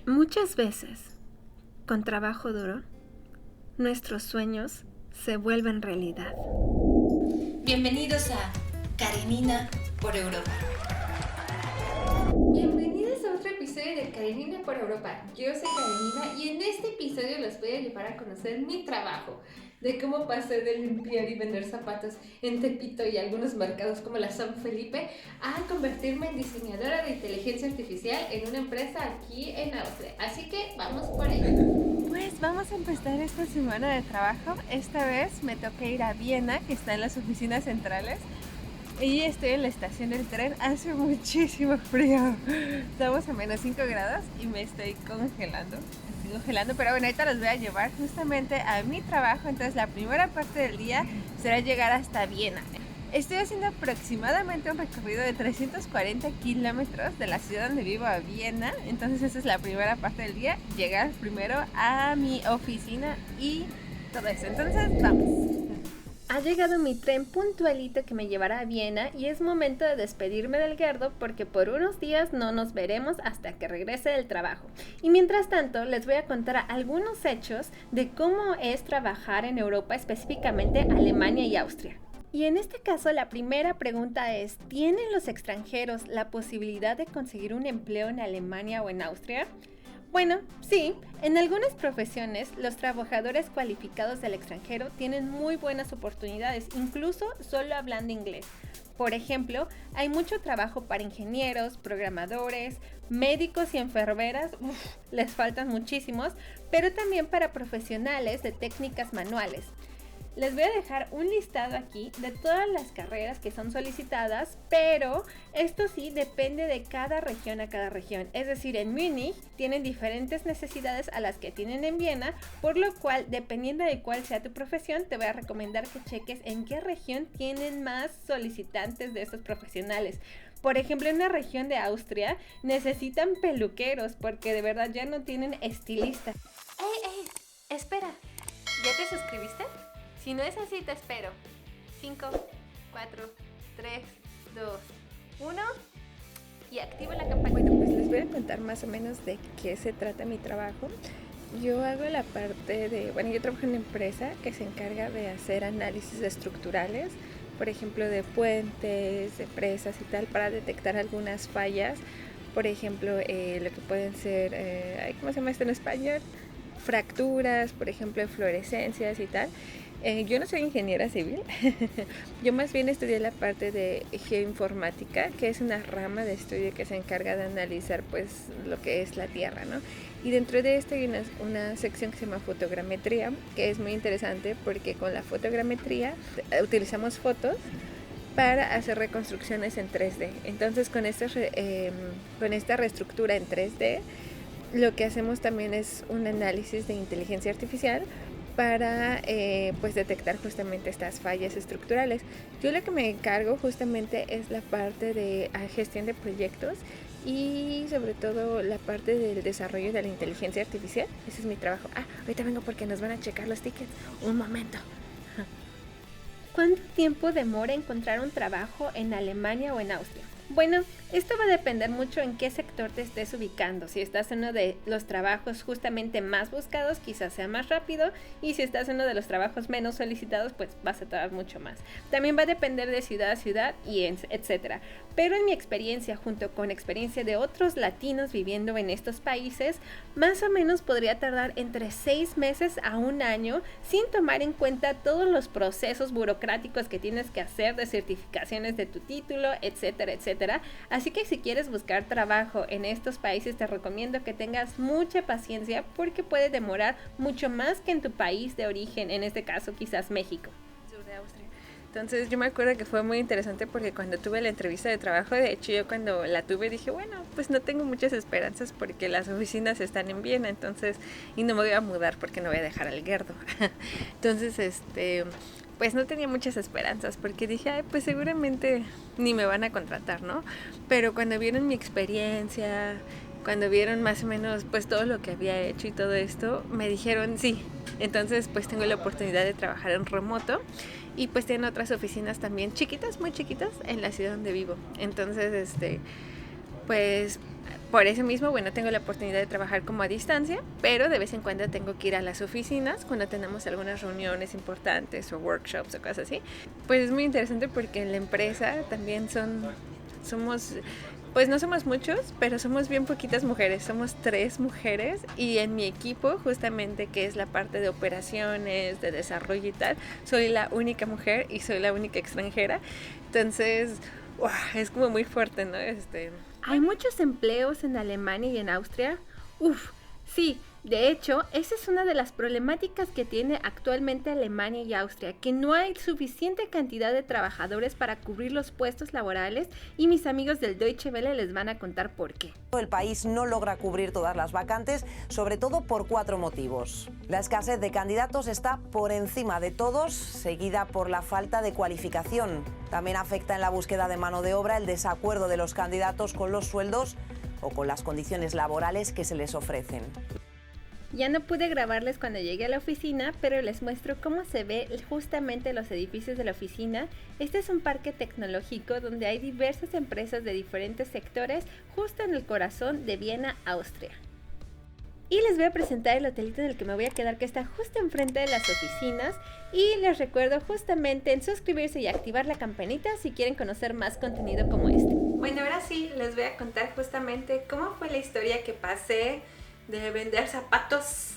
Muchas veces, con trabajo duro, nuestros sueños se vuelven realidad. Bienvenidos a Karenina por Europa. Bienvenidos a otro episodio de Karenina por Europa. Yo soy Karenina y en este episodio los voy a llevar a conocer mi trabajo, de cómo pasé de limpiar y vender zapatos en Tepito y algunos mercados como la San Felipe a convertirme en diseñadora de inteligencia artificial en una empresa aquí en Austria. Así que vamos por ello. Pues vamos a empezar esta semana de trabajo. Esta vez me toca ir a Viena, que está en las oficinas centrales. Y estoy en la estación del tren, hace muchísimo frío. Estamos a menos 5 grados y me estoy congelando. Pero bueno, ahorita los voy a llevar justamente a mi trabajo. Entonces la primera parte del día será llegar hasta Viena. Estoy haciendo aproximadamente un recorrido de 340 kilómetros de la ciudad donde vivo a Viena. Entonces esa es la primera parte del día, llegar primero a mi oficina y todo eso. Entonces vamos. Ha llegado mi tren puntualito que me llevará a Viena y es momento de despedirme del Gerdo porque por unos días no nos veremos hasta que regrese del trabajo. Y mientras tanto les voy a contar algunos hechos de cómo es trabajar en Europa, específicamente Alemania y Austria. Y en este caso la primera pregunta es, ¿tienen los extranjeros la posibilidad de conseguir un empleo en Alemania o en Austria? Bueno, sí, en algunas profesiones los trabajadores cualificados del extranjero tienen muy buenas oportunidades, incluso solo hablando inglés. Por ejemplo, hay mucho trabajo para ingenieros, programadores, médicos y enfermeras, les faltan muchísimos, pero también para profesionales de técnicas manuales. Les voy a dejar un listado aquí de todas las carreras que son solicitadas, pero esto sí depende de cada región a cada región. Es decir, en Múnich tienen diferentes necesidades a las que tienen en Viena, por lo cual, dependiendo de cuál sea tu profesión, te voy a recomendar que cheques en qué región tienen más solicitantes de estos profesionales. Por ejemplo, en la región de Austria necesitan peluqueros porque de verdad ya no tienen estilistas. ¡Ey! Espera, ¿ya te suscribiste? Si no es así, te espero. 5, 4, 3, 2, 1 y activa la campana. Bueno, pues les voy a contar más o menos de qué se trata mi trabajo. Yo hago la parte de, yo trabajo en una empresa que se encarga de hacer análisis estructurales, por ejemplo, de puentes, de presas y tal, para detectar algunas fallas. Por ejemplo, lo que pueden ser, ¿cómo se llama esto en español? Fracturas, por ejemplo, eflorescencias y tal. Yo no soy ingeniera civil, yo más bien estudié la parte de geoinformática, que es una rama de estudio que se encarga de analizar pues lo que es la Tierra, ¿no? Y dentro de esto hay una sección que se llama fotogrametría, que es muy interesante porque con la fotogrametría utilizamos fotos para hacer reconstrucciones en 3D. Entonces con esta reestructura en 3D, lo que hacemos también es un análisis de inteligencia artificial para pues detectar justamente estas fallas estructurales. Yo lo que me encargo justamente es la parte de gestión de proyectos y sobre todo la parte del desarrollo de la inteligencia artificial. Ese es mi trabajo. Ahorita vengo porque nos van a checar los tickets. Un momento. ¿Cuánto tiempo demora encontrar un trabajo en Alemania o en Austria? Bueno, esto va a depender mucho en qué sector te estés ubicando. Si estás en uno de los trabajos justamente más buscados, quizás sea más rápido, y si estás en uno de los trabajos menos solicitados, pues vas a tardar mucho más. También va a depender de ciudad a ciudad y etcétera. Pero en mi experiencia, junto con experiencia de otros latinos viviendo en estos países, más o menos podría tardar entre 6 meses a 1 año, sin tomar en cuenta todos los procesos burocráticos que tienes que hacer de certificaciones de tu título, etcétera, etcétera. Así que si quieres buscar trabajo en estos países, te recomiendo que tengas mucha paciencia porque puede demorar mucho más que en tu país de origen, en este caso quizás México. Sur de Austria. Entonces yo me acuerdo que fue muy interesante porque cuando tuve la entrevista de trabajo, de hecho yo cuando la tuve dije, bueno, pues no tengo muchas esperanzas porque las oficinas están en Viena, entonces, y no me voy a mudar porque no voy a dejar al Gerdo. Entonces, pues no tenía muchas esperanzas porque dije, pues seguramente ni me van a contratar, ¿no? Pero cuando vieron mi experiencia, cuando vieron más o menos pues todo lo que había hecho y todo esto, me dijeron sí. Entonces pues tengo la oportunidad de trabajar en remoto y pues tienen otras oficinas también chiquitas, muy chiquitas en la ciudad donde vivo. Entonces pues Por eso mismo, bueno, tengo la oportunidad de trabajar como a distancia, pero de vez en cuando tengo que ir a las oficinas cuando tenemos algunas reuniones importantes o workshops o cosas así. Pues es muy interesante porque en la empresa también somos, pues no somos muchos, pero somos bien poquitas mujeres, somos 3 mujeres y en mi equipo justamente que es la parte de operaciones, de desarrollo y tal, soy la única mujer y soy la única extranjera, entonces wow, es como muy fuerte, ¿no? Hay muchos empleos en Alemania y en Austria. Uf, sí, de hecho, esa es una de las problemáticas que tiene actualmente Alemania y Austria, que no hay suficiente cantidad de trabajadores para cubrir los puestos laborales y mis amigos del Deutsche Welle les van a contar por qué. El país no logra cubrir todas las vacantes, sobre todo por 4 motivos. La escasez de candidatos está por encima de todos, seguida por la falta de cualificación. También afecta en la búsqueda de mano de obra el desacuerdo de los candidatos con los sueldos o con las condiciones laborales que se les ofrecen. Ya no pude grabarles cuando llegué a la oficina, pero les muestro cómo se ve justamente los edificios de la oficina. Este es un parque tecnológico donde hay diversas empresas de diferentes sectores justo en el corazón de Viena, Austria. Y les voy a presentar el hotelito en el que me voy a quedar, que está justo enfrente de las oficinas. Y les recuerdo justamente en suscribirse y activar la campanita si quieren conocer más contenido como este. Bueno, ahora sí les voy a contar justamente cómo fue la historia que pasé de vender zapatos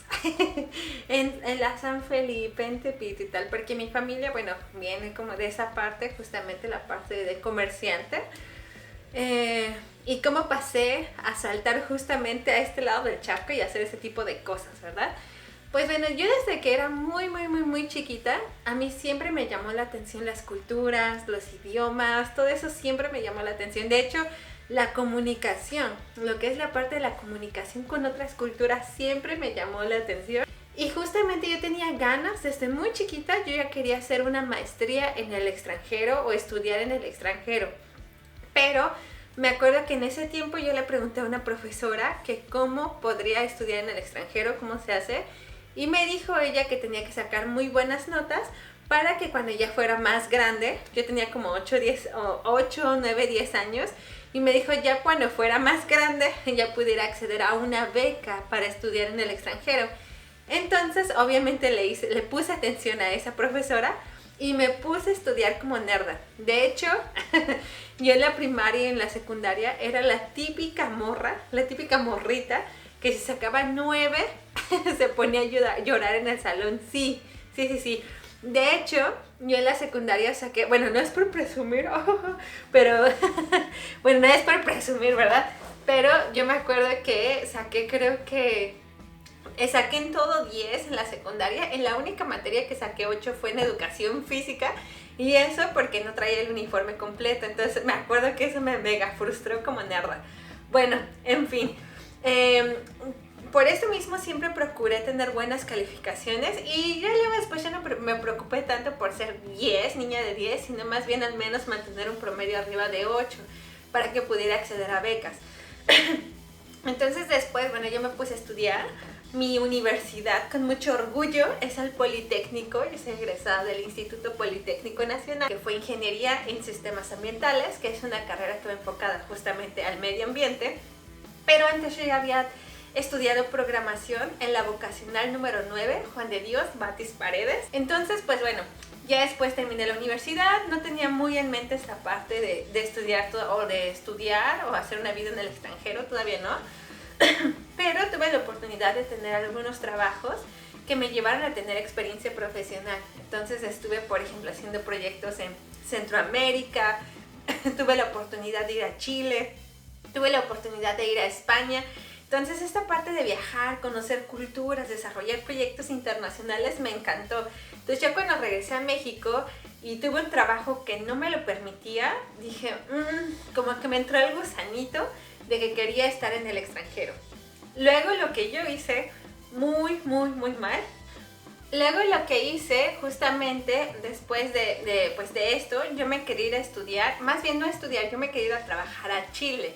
en la San Felipe, en Tepito y tal, porque mi familia, bueno, viene como de esa parte, justamente la parte de comerciante, y cómo pasé a saltar justamente a este lado del charco y hacer ese tipo de cosas, ¿verdad? Pues bueno, yo desde que era muy chiquita, a mí siempre me llamó la atención las culturas, los idiomas, todo eso siempre me llamó la atención. De hecho, la comunicación, lo que es la parte de la comunicación con otras culturas siempre me llamó la atención. Y justamente yo tenía ganas, desde muy chiquita, yo ya quería hacer una maestría en el extranjero o estudiar en el extranjero. Pero me acuerdo que en ese tiempo yo le pregunté a una profesora que cómo podría estudiar en el extranjero, cómo se hace. Y me dijo ella que tenía que sacar muy buenas notas para que cuando ya fuera más grande, yo tenía como 8, 9, 10 años, y me dijo ya cuando fuera más grande ya pudiera acceder a una beca para estudiar en el extranjero. Entonces obviamente le puse atención a esa profesora y me puse a estudiar como nerda. De hecho, yo en la primaria y en la secundaria era la típica morrita que si sacaba 9 se ponía a llorar en el salón. Sí. De hecho, yo en la secundaria saqué, bueno, no es por presumir, pero, bueno, no es por presumir, ¿verdad? Pero yo me acuerdo que saqué en todo 10 en la secundaria. En la única materia que saqué 8 fue en educación física, y eso porque no traía el uniforme completo. Entonces me acuerdo que eso me mega frustró como nerda. Bueno, en fin. Por eso mismo siempre procuré tener buenas calificaciones, y ya luego después ya no me preocupé tanto por ser 10, niña de 10, sino más bien al menos mantener un promedio arriba de 8 para que pudiera acceder a becas. Entonces después, bueno, yo me puse a estudiar. Mi universidad, con mucho orgullo, es el Politécnico. Yo soy egresada del Instituto Politécnico Nacional, que fue Ingeniería en Sistemas Ambientales, que es una carrera que va enfocada justamente al medio ambiente. Pero antes yo ya había estudiado programación en la vocacional número 9, Juan de Dios Batis Paredes. Entonces, pues bueno, ya después terminé la universidad, no tenía muy en mente esta parte de estudiar o hacer una vida en el extranjero, todavía no. Pero tuve la oportunidad de tener algunos trabajos que me llevaron a tener experiencia profesional. Entonces estuve, por ejemplo, haciendo proyectos en Centroamérica, tuve la oportunidad de ir a Chile, tuve la oportunidad de ir a España. Entonces esta parte de viajar, conocer culturas, desarrollar proyectos internacionales me encantó. Entonces yo cuando regresé a México y tuve un trabajo que no me lo permitía, dije, como que me entró el gusanito de que quería estar en el extranjero. Luego lo que yo hice muy mal. Luego lo que hice justamente después de esto, yo me quería ir a estudiar, más bien no a estudiar, yo me quería ir a trabajar a Chile.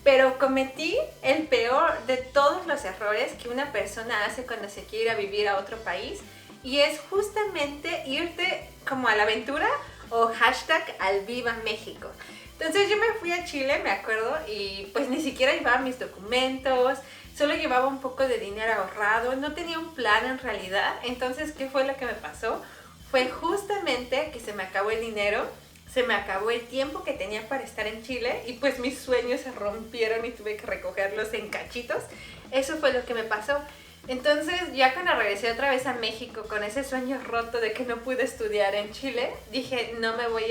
Pero cometí el peor de todos los errores que una persona hace cuando se quiere ir a vivir a otro país, y es justamente irte como a la aventura o hashtag al Viva México. Entonces yo me fui a Chile, me acuerdo, y pues ni siquiera llevaba mis documentos, solo llevaba un poco de dinero ahorrado, no tenía un plan en realidad. Entonces, ¿qué fue lo que me pasó? Fue justamente que se me acabó el dinero, se me acabó el tiempo que tenía para estar en Chile y pues mis sueños se rompieron y tuve que recogerlos en cachitos. Eso fue lo que me pasó. Entonces, ya cuando regresé otra vez a México con ese sueño roto de que no pude estudiar en Chile, dije, no me voy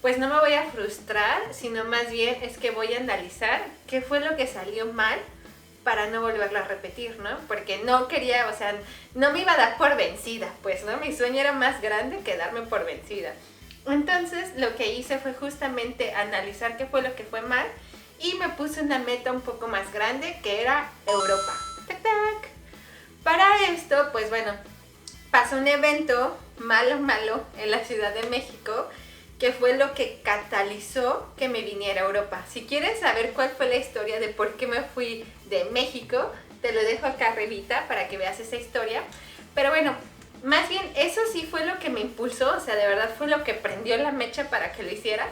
pues no me voy a frustrar, sino más bien es que voy a analizar qué fue lo que salió mal para no volverlo a repetir, ¿no? Porque no quería, o sea, no me iba a dar por vencida, pues, ¿no? Mi sueño era más grande que darme por vencida. Entonces, lo que hice fue justamente analizar qué fue lo que fue mal y me puse una meta un poco más grande, que era Europa. ¡Tac, tac! Para esto, pues bueno, pasó un evento malo en la Ciudad de México, que fue lo que catalizó que me viniera a Europa. Si quieres saber cuál fue la historia de por qué me fui de México, te lo dejo acá arribita para que veas esa historia. Pero bueno, más bien eso sí fue lo que me impulsó, o sea, de verdad fue lo que prendió la mecha para que lo hiciera,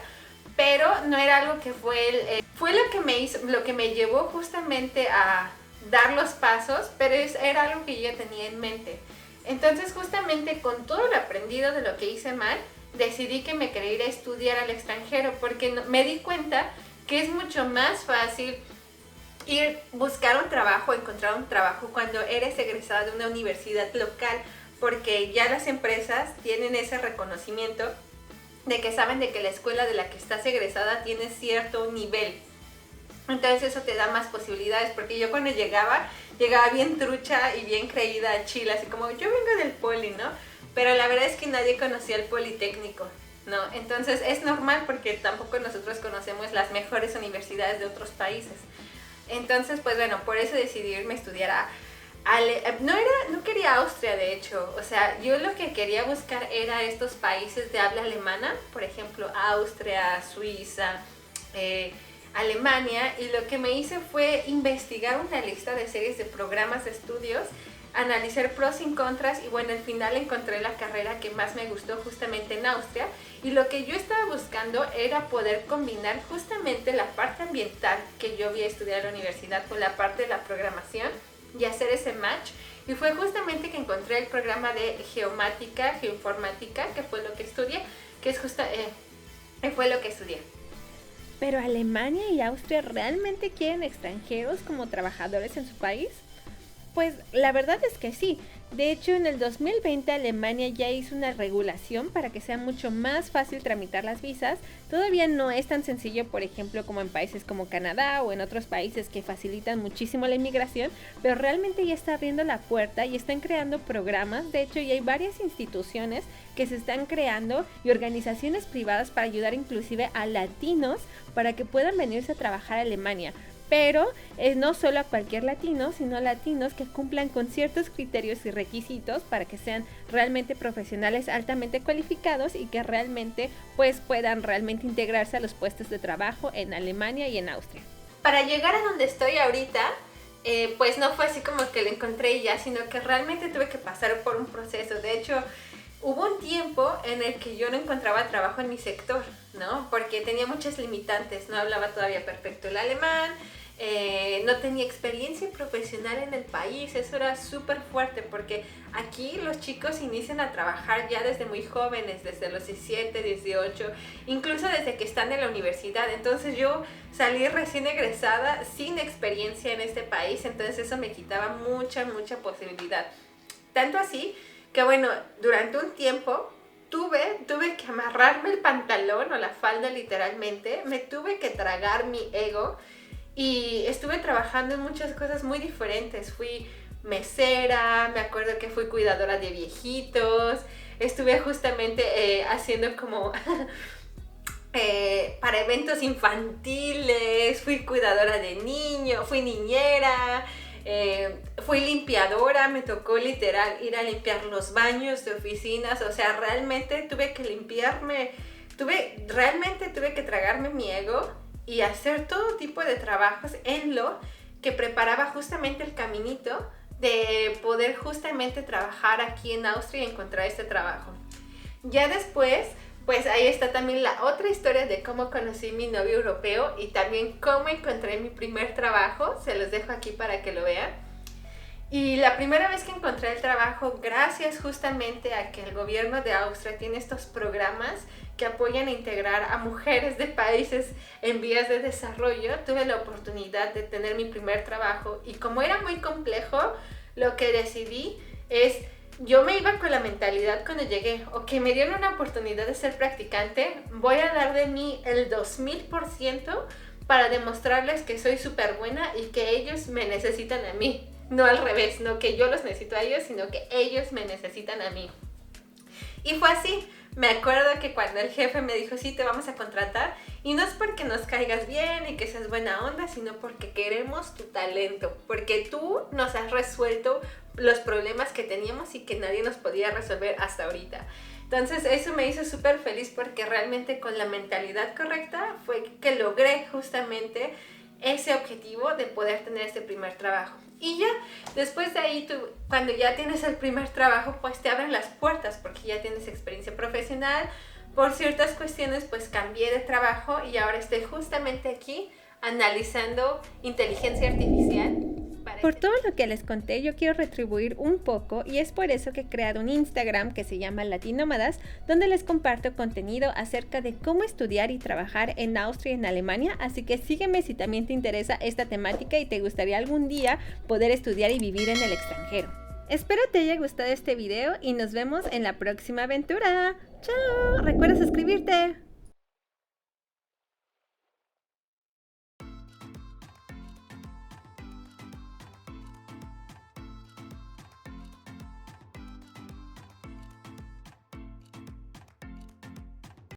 pero no era algo que fue lo que me hizo, lo que me llevó justamente a dar los pasos, pero era algo que yo ya tenía en mente. Entonces, justamente con todo lo aprendido de lo que hice mal, decidí que me quería ir a estudiar al extranjero, porque me di cuenta que es mucho más fácil buscar un trabajo, encontrar un trabajo cuando eres egresada de una universidad local, porque ya las empresas tienen ese reconocimiento de que saben de que la escuela de la que estás egresada tiene cierto nivel. Entonces eso te da más posibilidades, porque yo cuando llegaba bien trucha y bien creída a Chile, así como yo vengo del poli, ¿no? Pero la verdad es que nadie conocía el Politécnico, ¿no? Entonces es normal porque tampoco nosotros conocemos las mejores universidades de otros países. Entonces, pues bueno, por eso decidí irme a estudiar no quería Austria, de hecho. O sea, yo lo que quería buscar era estos países de habla alemana, por ejemplo, Austria, Suiza, Alemania, y lo que me hice fue investigar una lista de series de programas de estudios, analizar pros y contras, y bueno, al final encontré la carrera que más me gustó justamente en Austria, y lo que yo estaba buscando era poder combinar justamente la parte ambiental que yo había estudiado en la universidad con la parte de la programación y hacer ese match, y fue justamente que encontré el programa de geoinformática, que fue lo que estudié, fue lo que estudié. ¿Pero Alemania y Austria realmente quieren extranjeros como trabajadores en su país? Pues la verdad es que sí. De hecho, en el 2020 Alemania ya hizo una regulación para que sea mucho más fácil tramitar las visas. Todavía no es tan sencillo, por ejemplo, como en países como Canadá o en otros países que facilitan muchísimo la inmigración, pero realmente ya está abriendo la puerta y están creando programas. De hecho, ya hay varias instituciones que se están creando y organizaciones privadas para ayudar inclusive a latinos para que puedan venirse a trabajar a Alemania. Pero no solo a cualquier latino, sino latinos que cumplan con ciertos criterios y requisitos para que sean realmente profesionales altamente cualificados y que realmente pues puedan realmente integrarse a los puestos de trabajo en Alemania y en Austria. Para llegar a donde estoy ahorita, pues no fue así como que lo encontré ya, sino que realmente tuve que pasar por un proceso. De hecho, hubo un tiempo en el que yo no encontraba trabajo en mi sector, ¿no? Porque tenía muchas limitantes, no hablaba todavía perfecto el alemán, no tenía experiencia profesional en el país. Eso era súper fuerte porque aquí los chicos inician a trabajar ya desde muy jóvenes, desde los 17, 18, incluso desde que están en la universidad. Entonces yo salí recién egresada sin experiencia en este país, entonces eso me quitaba mucha posibilidad. Tanto así que bueno, durante un tiempo tuve que amarrarme el pantalón o la falda literalmente, me tuve que tragar mi ego y estuve trabajando en muchas cosas muy diferentes. Fui mesera, me acuerdo que fui cuidadora de viejitos, estuve justamente haciendo como para eventos infantiles, fui cuidadora de niños, fui niñera, fui limpiadora, me tocó literal ir a limpiar los baños de oficinas. O sea, realmente tuve que tuve que tragarme mi ego y hacer todo tipo de trabajos en lo que preparaba justamente el caminito de poder justamente trabajar aquí en Austria y encontrar este trabajo. Ya después, pues ahí está también la otra historia de cómo conocí mi novio europeo y también cómo encontré mi primer trabajo. Se los dejo aquí para que lo vean. Y la primera vez que encontré el trabajo, gracias justamente a que el gobierno de Austria tiene estos programas que apoyan a integrar a mujeres de países en vías de desarrollo, tuve la oportunidad de tener mi primer trabajo. Y como era muy complejo, lo que decidí es, yo me iba con la mentalidad cuando llegué, ok, me dieron una oportunidad de ser practicante, voy a dar de mí el 2000% para demostrarles que soy súper buena y que ellos me necesitan a mí. No al revés, no que yo los necesito a ellos, sino que ellos me necesitan a mí. Y fue así. Me acuerdo que cuando el jefe me dijo, sí, te vamos a contratar, y no es porque nos caigas bien y que seas buena onda, sino porque queremos tu talento, porque tú nos has resuelto los problemas que teníamos y que nadie nos podía resolver hasta ahorita. Entonces eso me hizo súper feliz porque realmente con la mentalidad correcta fue que logré justamente ese objetivo de poder tener este primer trabajo. Y ya, después de ahí, cuando ya tienes el primer trabajo, pues te abren las puertas porque ya tienes experiencia profesional. Por ciertas cuestiones, pues cambié de trabajo y ahora estoy justamente aquí analizando inteligencia artificial. Por todo lo que les conté, yo quiero retribuir un poco y es por eso que he creado un Instagram que se llama Latinómadas, donde les comparto contenido acerca de cómo estudiar y trabajar en Austria y en Alemania, así que sígueme si también te interesa esta temática y te gustaría algún día poder estudiar y vivir en el extranjero. Espero te haya gustado este video y nos vemos en la próxima aventura. ¡Chao! Recuerda suscribirte.